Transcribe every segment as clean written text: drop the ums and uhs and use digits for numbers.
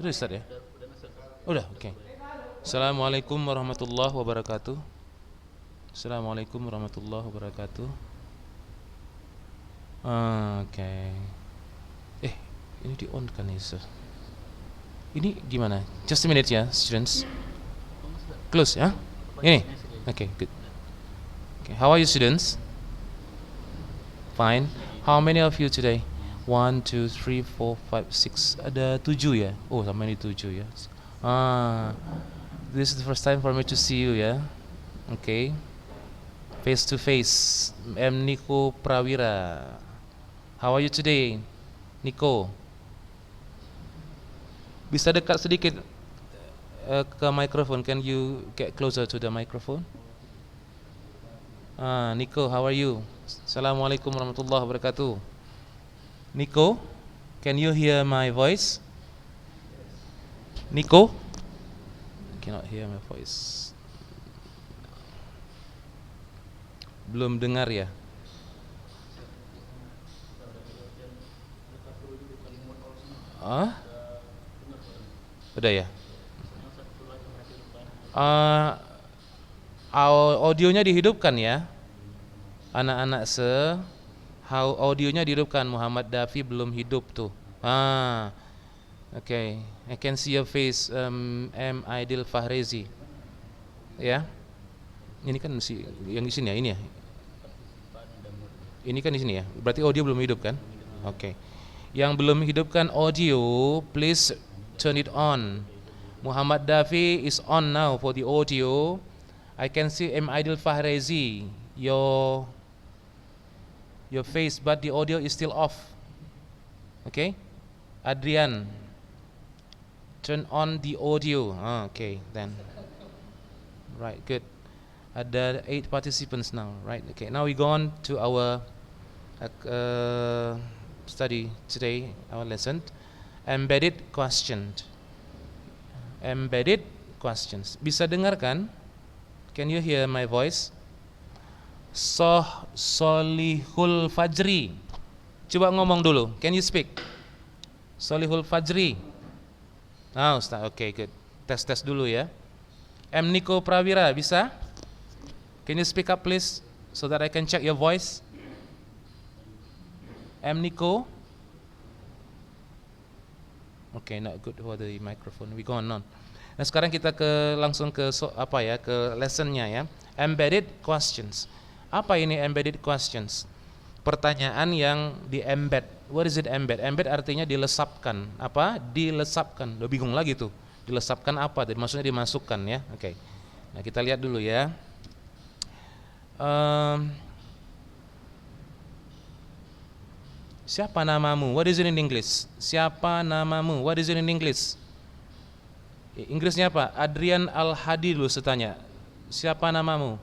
Udah start ya? Udah, oke. Assalamualaikum warahmatullahi wabarakatuh. Assalamualaikum warahmatullahi wabarakatuh. Oke. Eh, ini di on kan ya, sir? Ini gimana? Just a minute ya, students. Close ya? Ini? Oke, good. Okay, how are you students? Fine. How many of you today? One, two, three, four, five, six. Ada 7 ya? Oh, sama ini 7 ya. This is the first time for me to see you ya. Okay. Face to face. Nico Prawira. How are you today, Nico? Bisa dekat sedikit ke microphone. Can you get closer to the microphone? Nico, how are you? Assalamualaikum warahmatullahi wabarakatuh. Nico, can you hear my voice? Nico? Cannot hear my voice. Belum dengar ya? Udah ya? Audionya dihidupkan ya? Anak-anak audionya dihidupkan. Muhammad Dafi belum hidup tuh. Okay. I can see your face, M. Aidil Fahrezi. Ya? Ini kan yang di sini ya, ini ya? Ini kan di sini ya. Berarti audio belum hidup kan? Oke. Yang belum hidupkan audio, please turn it on. Muhammad Dafi is on now for the audio. I can see M. Aidil Fahrezi, your face, but the audio is still off. Okay? Adrian, turn on the audio. Okay, then. Right, good. Ada 8 participants now, right? Okay, now we go on to our study today, our lesson, embedded questions. Embedded questions. Bisa dengarkan? Can you hear my voice? Solihul Fajri. Coba ngomong dulu. Can you speak? Solihul Fajri. Ustaz. Okay, good. Tes dulu ya. M. Nico Prawira, bisa? Can you speak up please so that I can check your voice? M. Nico? Okay, not good for the microphone. We go on. Nah, sekarang kita langsung ke lessonnya ya. Embedded questions. Apa ini embedded questions? Pertanyaan yang di-embed. What is it embed? Embed artinya dilesapkan. Apa? Dilesapkan. Udah bingung lagi tuh. Dilesapkan apa? Maksudnya dimasukkan ya. Oke. Nah, kita lihat dulu ya. Siapa namamu? What is it in English? Siapa namamu? What is it in English? Inggrisnya apa? Adrian Al-Hadi dulu setanya. Siapa namamu?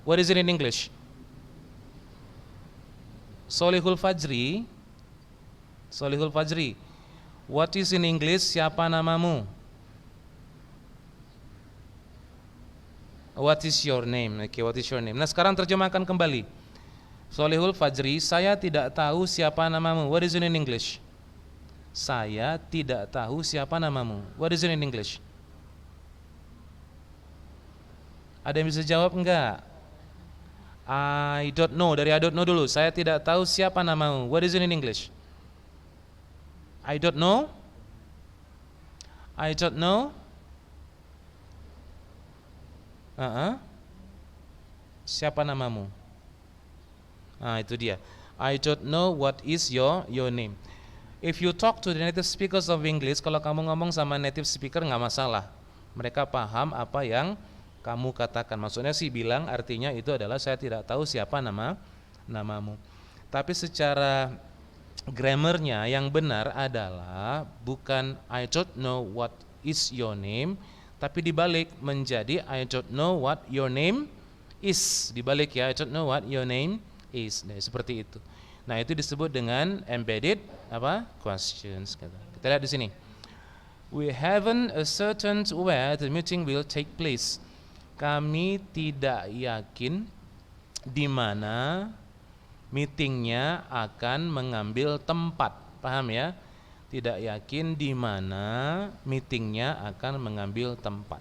What is it in English? Solihul Fajri. Solihul Fajri. What is in English? Siapa namamu? What is your name? Okay, what is your name? Nah, sekarang terjemahkan kembali. Solihul Fajri, saya tidak tahu siapa namamu. What is it in English? Saya tidak tahu siapa namamu. What is it in English? Ada yang bisa jawab enggak? I don't know. Dari I don't know dulu. Saya tidak tahu siapa namamu. What is it in English? I don't know. I don't know. Siapa namamu? Itu dia. I don't know what is your name. If you talk to the native speakers of English, kalau kamu ngomong sama native speaker nggak masalah. Mereka paham apa yang kamu katakan. Maksudnya sih bilang artinya itu adalah saya tidak tahu siapa namamu. Tapi secara grammarnya yang benar adalah bukan I don't know what is your name, tapi dibalik menjadi I don't know what your name is. Dibalik ya, I don't know what your name is. Nah, seperti itu. Nah, itu disebut dengan embedded questions. Kita lihat di sini. We haven't ascertained where the meeting will take place. Kami tidak yakin di mana meetingnya akan mengambil tempat. Paham ya? Tidak yakin di mana meetingnya akan mengambil tempat.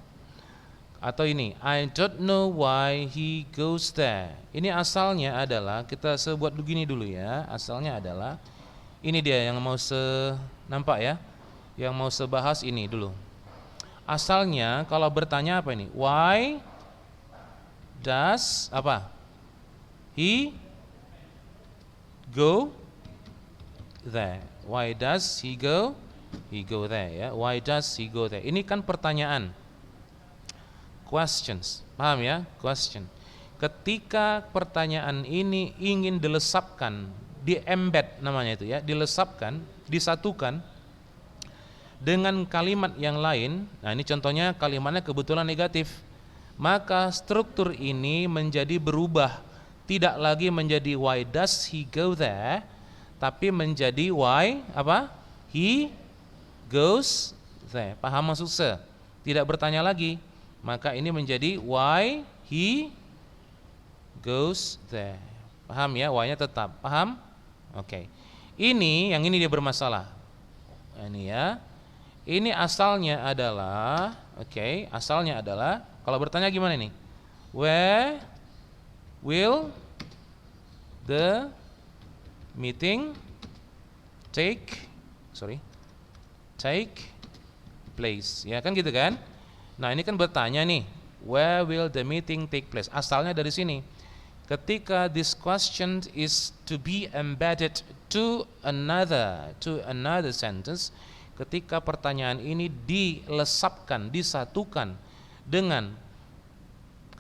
Atau ini, I don't know why he goes there. Ini asalnya adalah, kita buat begini dulu ya. Asalnya adalah, ini dia yang mau nampak ya. Yang mau sebahas ini dulu. Asalnya kalau bertanya apa ini? Why does apa? He go there. Why does he go? He go there ya. Why does he go there? Ini kan pertanyaan. Questions. Paham ya? Question. Ketika pertanyaan ini ingin dilesapkan, di-embed namanya itu ya, dilesapkan, disatukan dengan kalimat yang lain. Nah, ini contohnya kalimatnya kebetulan negatif. Maka struktur ini menjadi berubah. Tidak lagi menjadi why does he go there, tapi menjadi why apa? He goes there. Paham maksud saya? Tidak bertanya lagi. Maka ini menjadi why he goes there. Paham ya? Why-nya tetap. Paham? Oke. Ini yang ini dia bermasalah. Ini ya. Ini asalnya adalah asalnya adalah kalau bertanya gimana nih? Where will the meeting take place? Ya kan gitu kan? Nah, ini kan bertanya nih, where will the meeting take place? Asalnya dari sini. Ketika this question is to be embedded to another sentence, ketika pertanyaan ini dilesapkan, disatukan dengan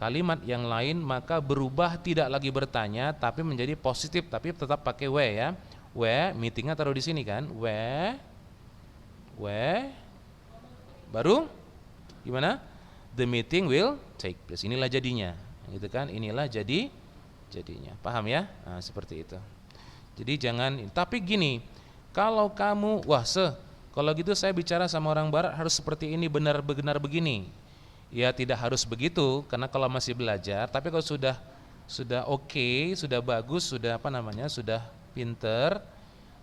kalimat yang lain, maka berubah, tidak lagi bertanya tapi menjadi positif, tapi tetap pakai where ya. Where, meetingnya taruh di sini kan? Where baru gimana? The meeting will take place. Inilah jadinya, gitu kan? Inilah jadinya. Paham ya? Nah, seperti itu. Jadi jangan. Tapi gini, kalau kamu kalau gitu saya bicara sama orang barat harus seperti ini, benar-benar begini. Ya tidak harus begitu, karena kalau masih belajar. Tapi kalau sudah oke, sudah bagus, sudah sudah pinter,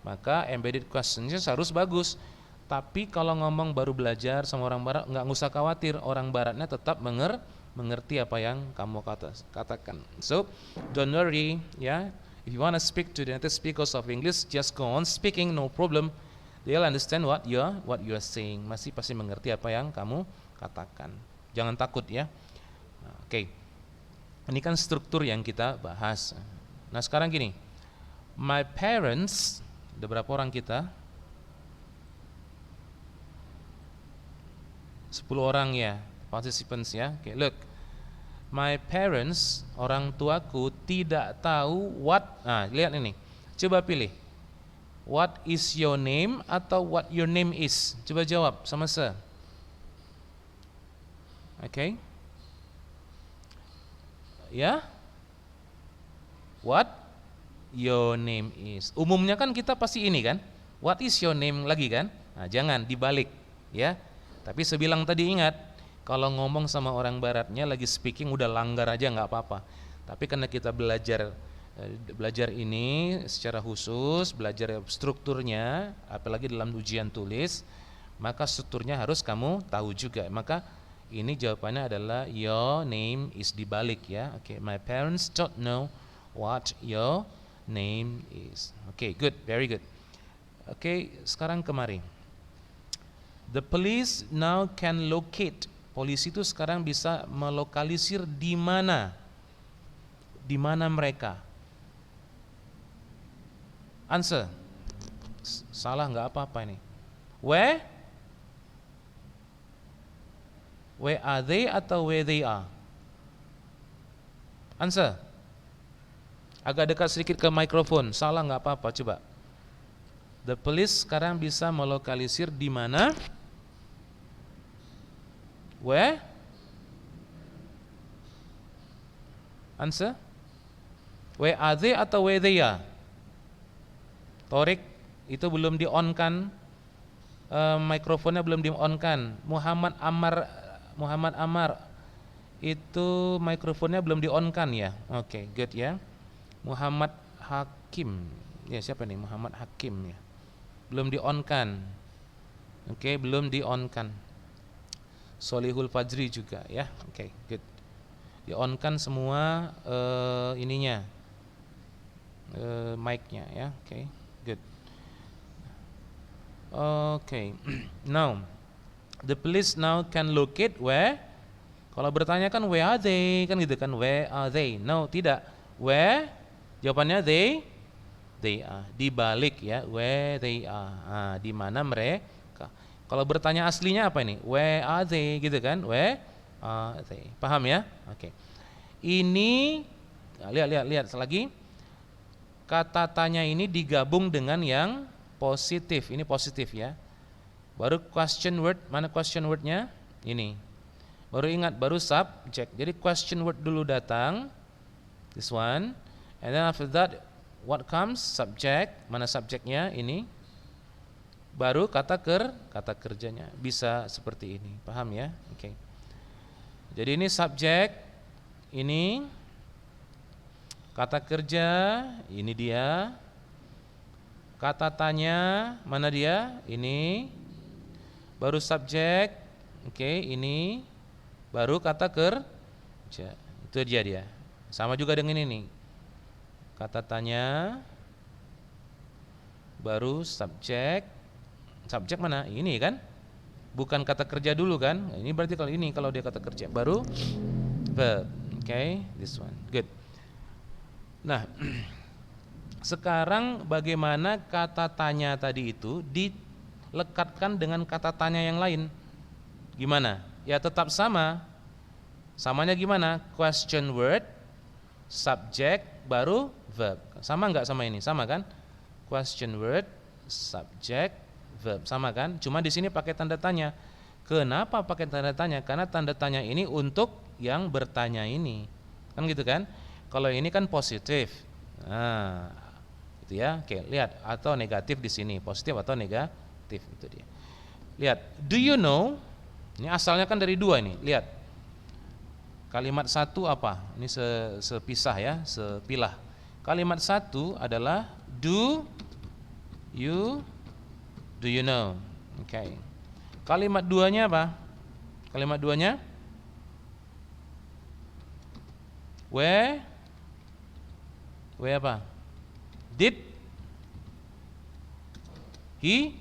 maka embedded questions harus bagus. Tapi kalau ngomong baru belajar sama orang barat, nggak usah khawatir, orang baratnya tetap mengerti apa yang kamu katakan. So don't worry ya. If you want to speak to the native speakers of English, just go on speaking, no problem. They'll understand what you are saying. Masih pasti mengerti apa yang kamu katakan. Jangan takut ya. Oke. Ini kan struktur yang kita bahas. Nah, sekarang gini. My parents, ada berapa orang kita? 10 orang ya, participants ya. Okay, look. My parents, orang tuaku tidak tahu what. Nah, lihat ini. Coba pilih. What is your name atau what your name is? Coba jawab sama saya. Okay. Ya. What your name is. Umumnya kan kita pasti ini kan. What is your name lagi kan? Nah, jangan dibalik ya. Tapi sebilang tadi ingat, kalau ngomong sama orang baratnya lagi speaking udah langgar aja nggak apa-apa. Tapi karena kita belajar ini secara khusus, belajar strukturnya, apalagi dalam ujian tulis, maka strukturnya harus kamu tahu juga. Maka ini jawabannya adalah your name is dibalik ya. Oke, my parents don't know what your name is. Oke, good, very good. Oke, sekarang kemari. The police now can locate. Polisi itu sekarang bisa melokalisir di mana mereka. Answer. Salah nggak apa-apa ini. Where are they atau where they are? Answer. Agak dekat sedikit ke mikrofon. Salah nggak apa-apa, coba. The police sekarang bisa melokalisir di mana? Where? Answer. Where are they atau where they are? Torik, itu belum di-on-kan. Mikrofonnya belum di-on-kan. Muhammad Amar itu mikrofonnya belum di-on-kan ya. Oke, good ya. Muhammad Hakim. Ya, siapa nih? Muhammad Hakim ya. belum di on kan. Oke, belum di on kan. Solihul Fajri juga ya. Oke, good. Di on kan semua ininya, mic-nya ya. Oke, good. Oke. Now, the police now can locate where. Kalau bertanya kan where are they, kan gitu kan, where are they. No, tidak. Where, jawabannya they are. Di balik ya, where they are. Di mana mereka. Kalau bertanya aslinya apa ini? Where are they gitu kan? Where are they? Paham ya? Oke. Ini lihat lagi. Kata tanya ini digabung dengan yang positif. Ini positif ya. Baru question word, mana question wordnya? Ini. Baru ingat, baru subject. Jadi question word dulu datang. This one. And then after that what comes? Subject. Mana subjeknya? Ini. Baru kata kerjanya. Bisa seperti ini. Paham ya? Oke. Jadi ini subjek. Ini kata kerja. Ini dia. Kata tanya. Mana dia? Ini. Baru subjek. Oke, ini. Baru kata kerja. Itu dia. Sama juga dengan ini. Kata tanya. Baru subjek. Subjek mana? Ini kan? Bukan kata kerja dulu kan? Ini berarti kalau dia kata kerja. Baru verb. Okay, this one. Good. Nah, sekarang bagaimana kata tanya tadi itu dilekatkan dengan kata tanya yang lain? Gimana? Ya tetap sama. Samanya gimana? Question word, subject, baru verb. Sama enggak sama ini? Sama kan? Question word, subject, verb. Sama kan? Cuma di sini pakai tanda tanya. Kenapa pakai tanda tanya? Karena tanda tanya ini untuk yang bertanya ini. Kan gitu kan? Kalau ini kan positif. Nah, gitu ya. Oke, lihat atau negatif di sini, positif atau negatif itu dia. Lihat, do you know? Ini asalnya kan dari dua ini. Lihat. Kalimat satu apa? Ini sepisah ya, sepilah. Kalimat satu adalah do you know? Oke. Kalimat duanya apa? Kalimat duanya where apa? Did he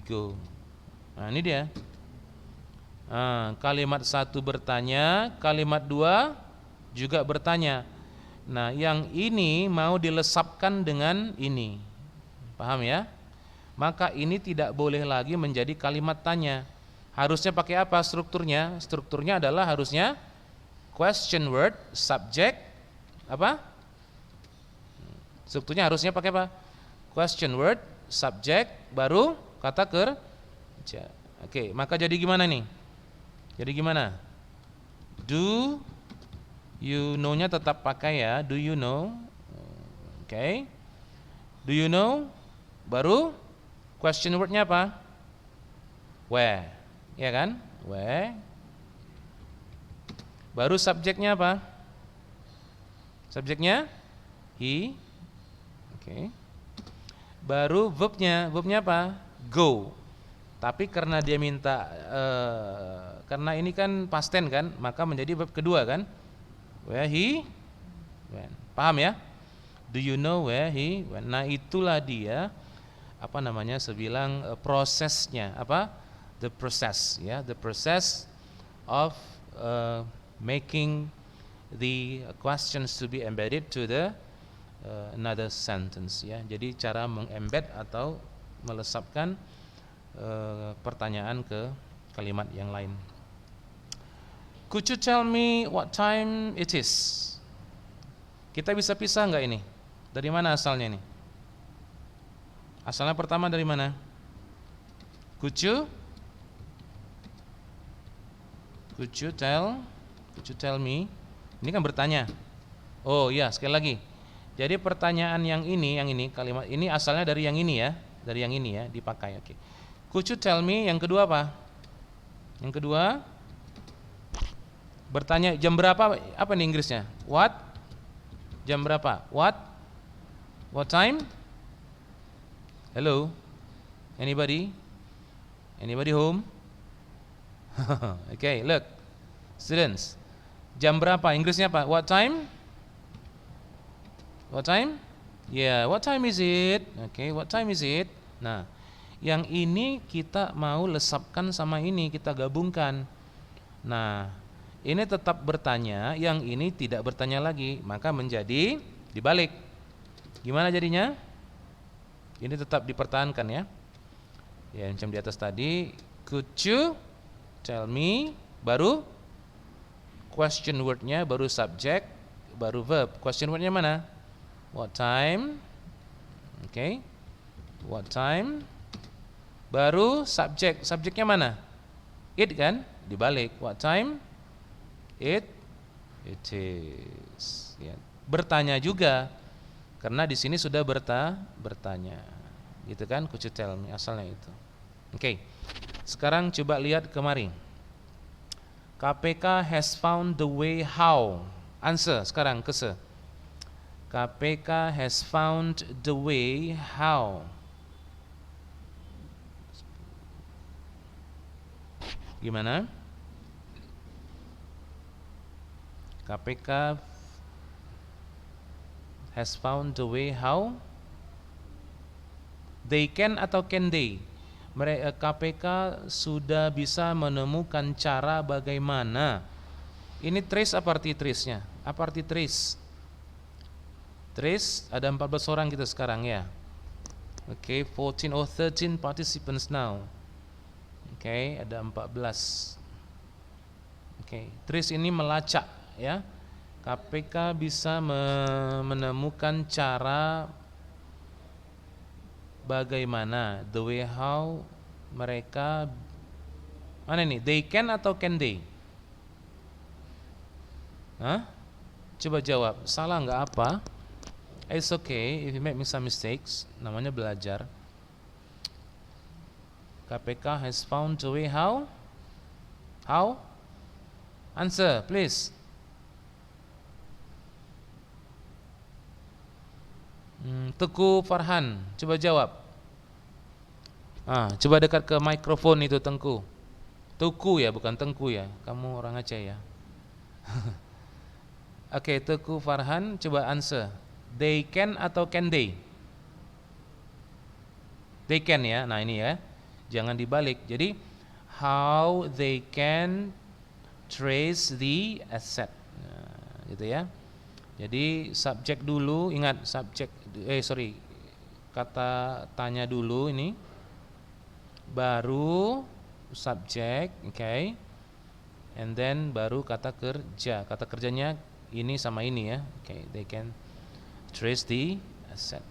go? Nah, ini dia. Kalimat satu bertanya, kalimat dua juga bertanya. Nah, yang ini mau dilesapkan dengan ini. Paham ya? Maka ini tidak boleh lagi menjadi kalimat tanya. Harusnya pakai apa strukturnya? Strukturnya adalah harusnya question word, subject, apa? Strukturnya harusnya pakai apa? Question word, subject, baru kata kerja. Oke, maka jadi gimana nih? Jadi gimana? Do you know-nya tetap pakai ya, do you know? Oke. Do you know? Baru question word-nya apa? Where. Ya kan? Where. Baru subjeknya apa? Subjeknya he. Oke. Baru verbnya apa? Go. Tapi karena dia minta karena ini kan past tense kan, maka menjadi verb kedua kan? Where he went. Paham ya? Do you know where he went? Nah, itulah dia apa namanya? Sebilang prosesnya apa? The process ya, the process of making the questions to be embedded to the another sentence ya. Jadi cara mengembed atau melesapkan pertanyaan ke kalimat yang lain. Could you tell me what time it is? Kita bisa pisah enggak ini? Dari mana asalnya ini? Asalnya pertama dari mana? Could you tell me? Ini kan bertanya. Oh iya, sekali lagi. Jadi pertanyaan yang ini kalimat ini asalnya dari yang ini ya, dipakai. Oke. Could you tell me? Yang kedua apa? Yang kedua bertanya jam berapa? Apa nih Inggrisnya? What? Jam berapa? What time? Hello? Anybody? Anybody home? Okay, look. Students. Jam berapa? Inggrisnya apa? What time? What time? Yeah, what time is it? Okay, what time is it? Nah, yang ini kita mau lesapkan sama ini, kita gabungkan. Nah, ini tetap bertanya, yang ini tidak bertanya lagi, maka menjadi dibalik. Gimana jadinya? Ini tetap dipertahankan ya. Ya, macam di atas tadi. Could you tell me? Baru question wordnya, baru subject, baru verb. Question wordnya mana? What time? Okay. What time? Baru subject. Subjeknya mana? It kan? Dibalik. What time? It is. Ya. Bertanya juga. Karena di sini sudah bertanya. Gitu kan? Could you tell me? Asalnya itu. Oke. Sekarang coba lihat kemari. KPK has found the way how. Answer sekarang ke se. KPK has found the way how. Gimana? KPK has found the way how. They can atau can they? KPK sudah bisa menemukan cara bagaimana. Ini trace apa arti trace-nya? Apa arti trace? Trace ada 14 orang kita sekarang ya. Okay, 14 or 13 participants now. Okay, ada 14. Okay, trace ini melacak ya. KPK bisa menemukan cara bagaimana, the way how mereka. Mana nih? They can atau can they? Hah? Coba jawab. Salah nggak apa? It's okay if you make some mistakes. Namanya belajar. KPK has found the way how? How? Answer, please. Teguh Farhan, coba jawab. Coba dekat ke mikrofon itu Tengku. Tuku ya, bukan Tengku ya. Kamu orang Aceh ya. Oke, Teguh Farhan, coba answer. They can atau can they? They can ya. Nah ini ya. Jangan dibalik. Jadi how they can trace the asset. Nah, gitu ya. Jadi subjek dulu, ingat subjek, kata tanya dulu ini, baru subjek, okay, and then baru kata kerja. Kata kerjanya ini sama ini ya, okay, they can trace the asset.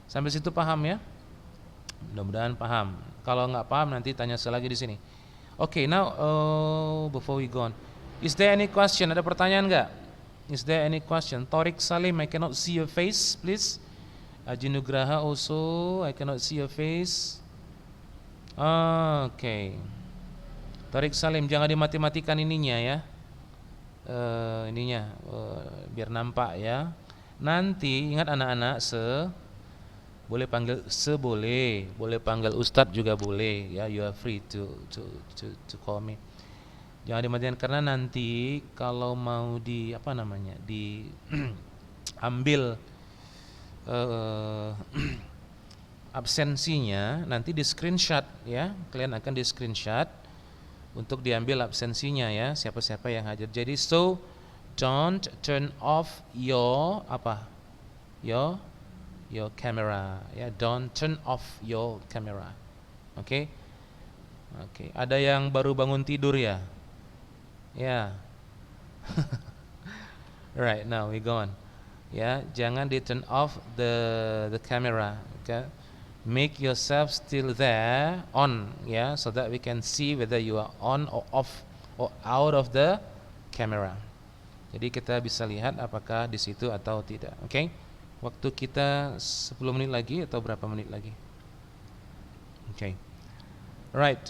Sampai situ paham ya? Mudah-mudahan paham. Kalau nggak paham nanti tanya selagi di sini. Okay, now before we go on, is there any question? Ada pertanyaan nggak? Is there any question? Torik Salim, I cannot see your face, please. Ajinugraha also, I cannot see your face. Okay. Torik Salim, jangan dimati-matikan ininya ya. Biar nampak ya. Nanti ingat anak-anak, boleh panggil boleh panggil Ustadz juga boleh ya. You are free to call me. Jangan dimatikan karena nanti kalau mau diambil absensinya, nanti di screenshot ya. Kalian akan di screenshot untuk diambil absensinya ya, siapa-siapa yang hadir. Jadi so don't turn off your camera ya. Don't turn off your camera. Oke. Ada yang baru bangun tidur ya? Ya. Right, now we go on. Ya, jangan di turn off the camera. Okay? Make yourself still there on ya, so that we can see whether you are on or off or out of the camera. Jadi kita bisa lihat apakah di situ atau tidak. Oke? Waktu kita 10 menit lagi atau berapa menit lagi? Oke. Right,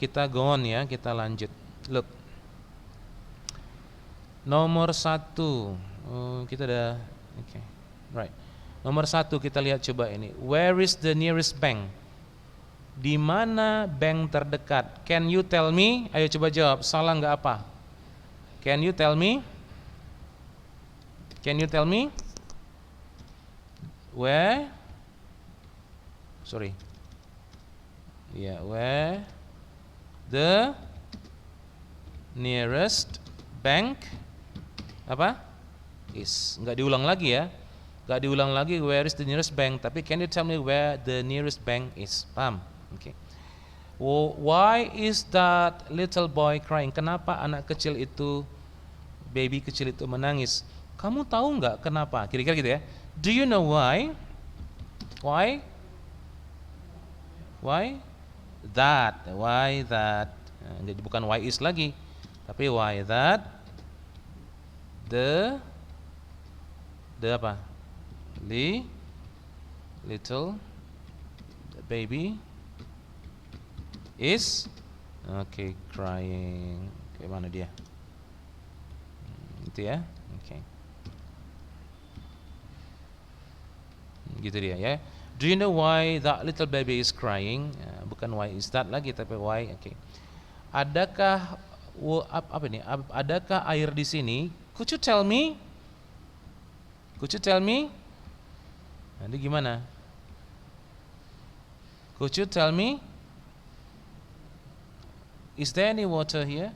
kita go on ya, kita lanjut. Look. Nomor 1. Kita udah right. Nomor 1 kita lihat coba ini. Where is the nearest bank? Di mana bank terdekat? Can you tell me? Ayo coba jawab. Salah nggak apa? Can you tell me? Can you tell me? Where? Sorry. Yeah, where the nearest bank apa? Is. Nggak diulang lagi ya. Nggak diulang lagi where is the nearest bank, tapi can you tell me where the nearest bank is? Paham? Oke. Okay. Why is that little boy crying? Kenapa anak kecil itu, baby kecil itu menangis? Kamu tahu nggak kenapa? Kira-kira gitu ya. Do you know why? Why? Why? That. Why that? Nah, jadi bukan why is lagi, tapi why that the apa? Little baby is crying. Oke, mana dia? Itu ya. Oke. Gitu dia ya. Do you know why that little baby is crying? Bukan why is that lagi, tapi why. Oke. Adakah apa ini? Adakah air di sini? Could you tell me? Could you tell me? Nanti gimana? Could you tell me? Is there any water here?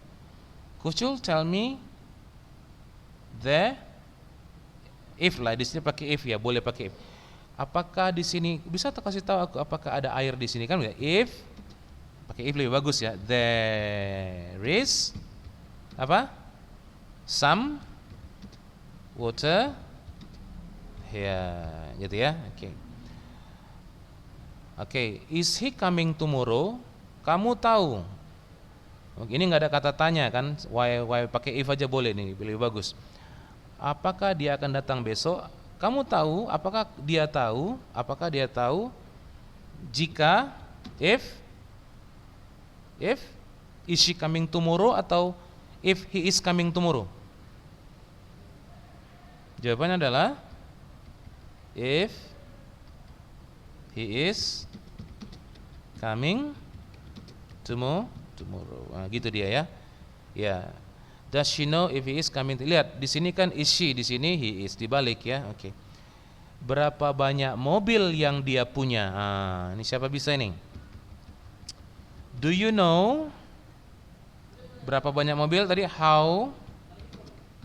Could you tell me? There? If lah, di sini pakai if ya, boleh pakai if. Apakah di sini bisa kasih tahu aku apakah ada air di sini kan? If pakai if lebih bagus ya. There is apa? Some water here, gitu ya. Oke. Oke, is he coming tomorrow? Kamu tahu? Ini nggak ada kata tanya kan? Why pakai if aja boleh nih, lebih bagus. Apakah dia akan datang besok? Kamu tahu? Apakah dia tahu? Apakah dia tahu? Jika if is she coming tomorrow atau if he is coming tomorrow? Jawabannya adalah if he is coming tomorrow. Nah, gitu dia ya. Ya. Does she know if he is coming? Lihat, di sini kan is she, di sini he is, dibalik ya. Oke. Berapa banyak mobil yang dia punya? Ini siapa bisa ini? Do you know berapa banyak mobil tadi? How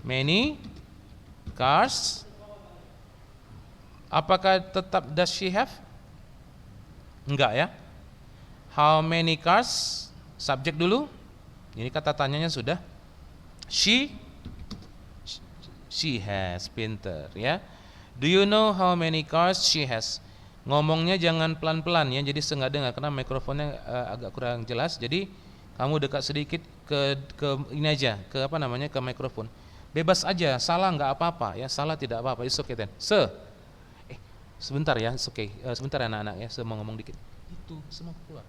many cars? Apakah tetap does she have? Enggak ya. How many cars? Subjek dulu. Ini kata tanyanya sudah. She has, pinter ya. Do you know how many cars she has? Ngomongnya jangan pelan-pelan ya, jadi saya nggak dengar karena mikrofonnya agak kurang jelas. Jadi kamu dekat sedikit ke ini aja, ke apa namanya, ke mikrofon. Bebas aja, salah nggak apa-apa ya, salah tidak apa-apa. It's okay then. Sebentar ya, it's okay. Sebentar anak-anak ya, saya mau ngomong dikit. Itu semua keluar.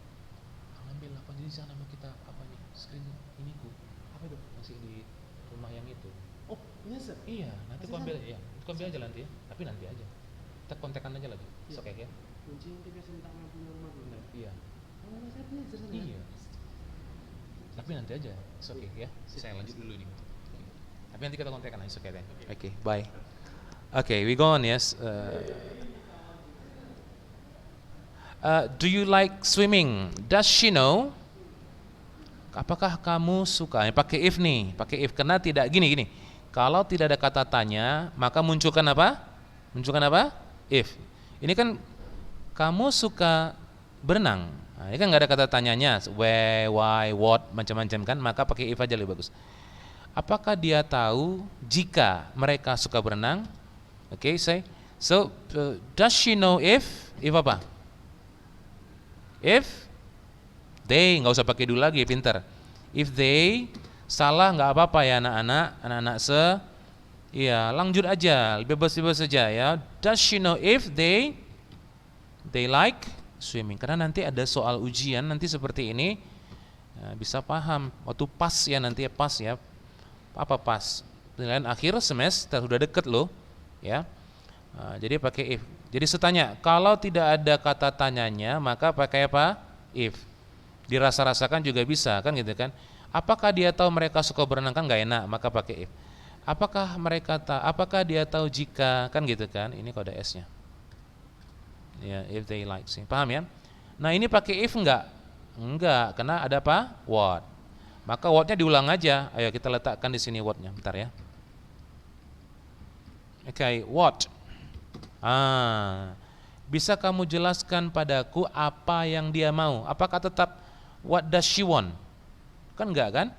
Ambil apa di sana mau kita apa nih? Screen ini ku. Apa itu? Masih di rumah yang itu. Oh, iya sir. Iya, nanti aku ambil ya. Aku ambil aja nanti ya. Tapi nanti aja. Kita kontekan aja lagi. Iya. Oke ya. Kunci yang biasa minta punya rumah dulu. Iya. Oh, saya punya sana. Iya. Tapi nanti aja. Oke ya. Saya lanjut dulu nih. Tapi nanti kita kontekan aja. Oke then. Oke, bye. Okay, we go on. Yes. Do you like swimming? Does she know? Apakah kamu suka? Pakai if nih, pakai if karena tidak gini. Kalau tidak ada kata tanya, maka munculkan apa? Munculkan apa? If. Ini kan kamu suka berenang. Nah, ini kan nggak ada kata tanyanya, where, why, what, macam-macam kan, maka pakai if aja lebih bagus. Apakah dia tahu jika mereka suka berenang? Okay, say. So, does she know if apa? If they, nggak usah pakai dulu lagi, pinter. If they, salah nggak apa-apa ya anak-anak iya, lanjut aja, bebas saja ya. Does she know if they like swimming? Karena nanti ada soal ujian nanti seperti ini, bisa paham waktu pas ya, nanti ya pas ya. Apa pas? Penilaian akhir semester sudah deket loh, ya. Jadi pakai if. Jadi setanya, kalau tidak ada kata tanyanya, maka pakai apa? If. Dirasa-rasakan juga bisa, kan gitu kan? Apakah dia tahu mereka suka berenang? Kan nggak enak, maka pakai if. Apakah dia tahu jika, kan gitu kan? Ini kode S-nya. Ya, if they like sih. Paham ya? Nah, ini pakai if enggak? Enggak, karena ada apa? What. Maka what-nya diulang aja. Ayo kita letakkan di sini what-nya. Bentar ya. Oke, what? Bisa kamu jelaskan padaku apa yang dia mau? Apakah tetap what does she want? Kan enggak kan?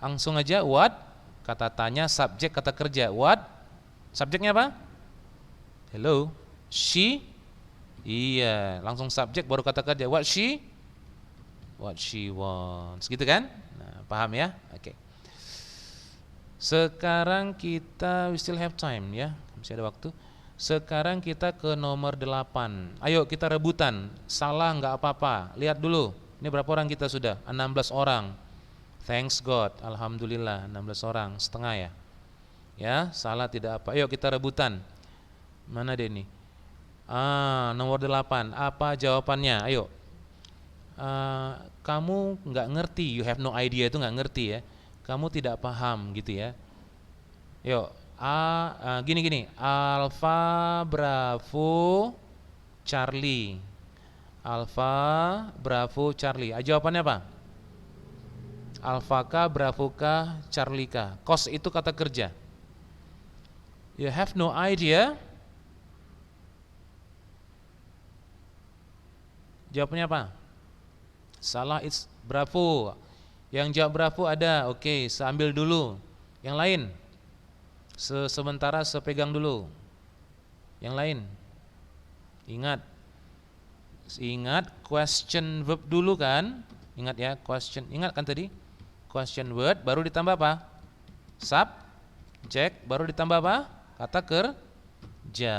Langsung aja what, kata tanya, subjek, kata kerja. What? Subjeknya apa? Hello. She? Iya, langsung subjek baru kata kerja. What she wants. Gitu kan? Nah, paham ya? Oke. Sekarang kita we still have time ya. Masih ada waktu. Sekarang kita ke nomor 8. Ayo kita rebutan. Salah nggak apa-apa. Lihat dulu. Ini berapa orang kita sudah? 16 orang. Thanks God. Alhamdulillah 16 orang. Setengah ya. Ya, salah tidak apa. Ayo kita rebutan. Mana dia ini? Nomor 8. Apa jawabannya? Ayo. Kamu nggak ngerti. You have no idea itu nggak ngerti ya. Kamu tidak paham gitu ya. Yuk. Gini. Alfa Bravo Charlie. Alfa Bravo Charlie. Jawabannya apa? Alfa K, Bravo K, Charlie K. Kos itu kata kerja. You have no idea. Jawabannya apa? Salah, it's Bravo. Yang jawab Bravo ada. Oke, saya ambil dulu. Yang lain? Sementara sepegang dulu. Yang lain? Ingat question verb dulu kan? Ingat ya, question. Ingat kan tadi? Question word baru ditambah apa? Subject baru ditambah apa? Kata kerja,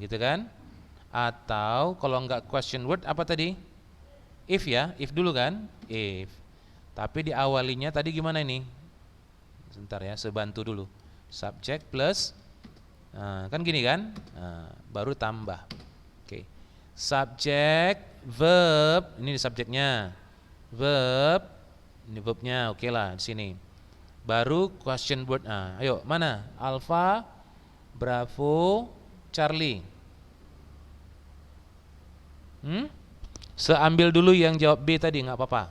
gitu kan? Atau kalau enggak question word apa tadi? If ya, if dulu kan? If. Tapi diawalinya tadi gimana ini? Sebentar ya, sebantu dulu. Subject plus kan gini kan? Baru tambah. Oke. Subject, verb, ini di subjeknya. Verb, ini verbnya, oke lah di sini. Baru question word. Ayo, mana? Alpha, Bravo, Charlie. Seambil dulu yang jawab B tadi, nggak apa-apa.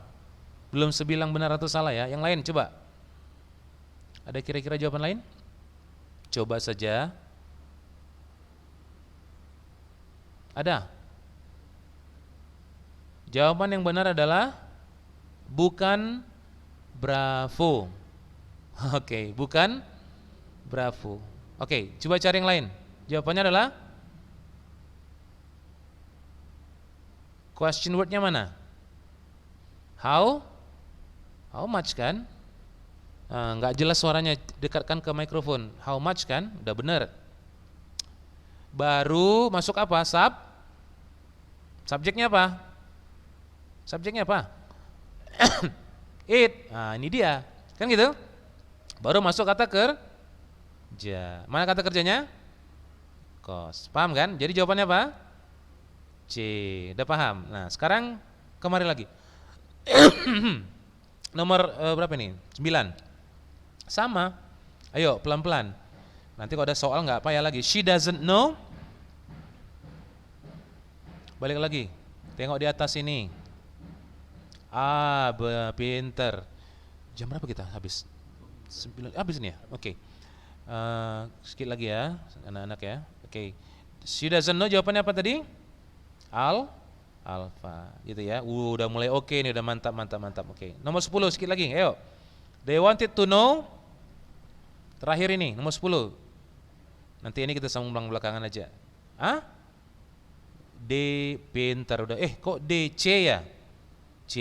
Belum sebilang benar atau salah ya. Yang lain coba. Ada kira-kira jawaban lain? Coba saja. Ada? Jawaban yang benar adalah bukan Bravo. Oke, bukan Bravo. Oke, coba cari yang lain. Jawabannya adalah question wordnya mana? How much kan? Nggak jelas suaranya, dekatkan ke mikrofon. How much kan? Udah bener. Baru masuk apa? Subjeknya apa? Subjeknya apa? It. Ini dia. Kan gitu? Baru masuk kata kerja. Mana kata kerjanya? Kos. Paham kan? Jadi jawabannya apa? C. Udah paham? Nah, sekarang kemari lagi. Nomor berapa ini? 9. Sama. Ayo pelan-pelan. Nanti kalau ada soal nggak payah lagi. She doesn't know. Balik lagi. Tengok di atas ini. Pinter. Jam berapa kita habis? 9. Habis ini ya? Oke. Sedikit lagi ya, anak-anak ya. Oke. She doesn't know jawabannya apa tadi? Alpha. Gitu ya. Udah mulai oke nih, udah mantap. Oke. Nomor 10 sedikit lagi. Ayo. They wanted to know. Terakhir ini, nomor 10. Nanti ini kita sambung belakangan aja. D, pintar udah. Kok D, C ya? C,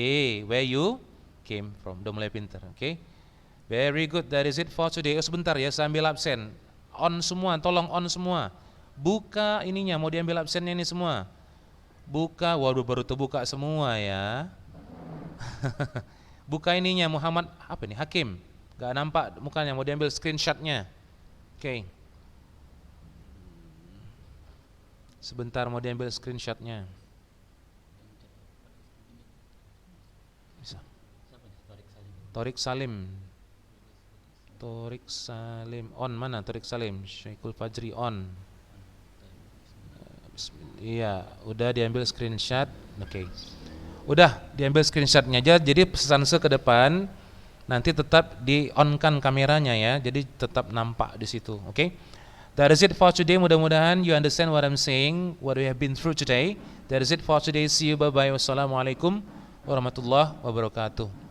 where you came from. Udah mulai pintar, oke? Very good, that is it for today. Sebentar ya, saya ambil absen. On semua, tolong on semua. Buka ininya, mau diambil absennya ini semua. Buka, waduh baru terbuka semua ya. Buka ininya, Muhammad, apa ini, Hakim. Gak nampak mukanya, mau diambil screenshotnya. Oke. Sebentar mau diambil screenshotnya. Bisa. Torik Salim. Torik Salim on mana? Torik Salim. Syekhul Fajri on. Iya, udah diambil screenshot. Oke. Udah diambil screenshotnya aja. Jadi pesan ke depan nanti tetap di on kan kameranya ya. Jadi tetap nampak di situ. Oke. That is it for today. Mudah-mudahan you understand what I'm saying, what we have been through today. That is it for today. See you. Bye bye. Wassalamualaikum warahmatullahi wabarakatuh.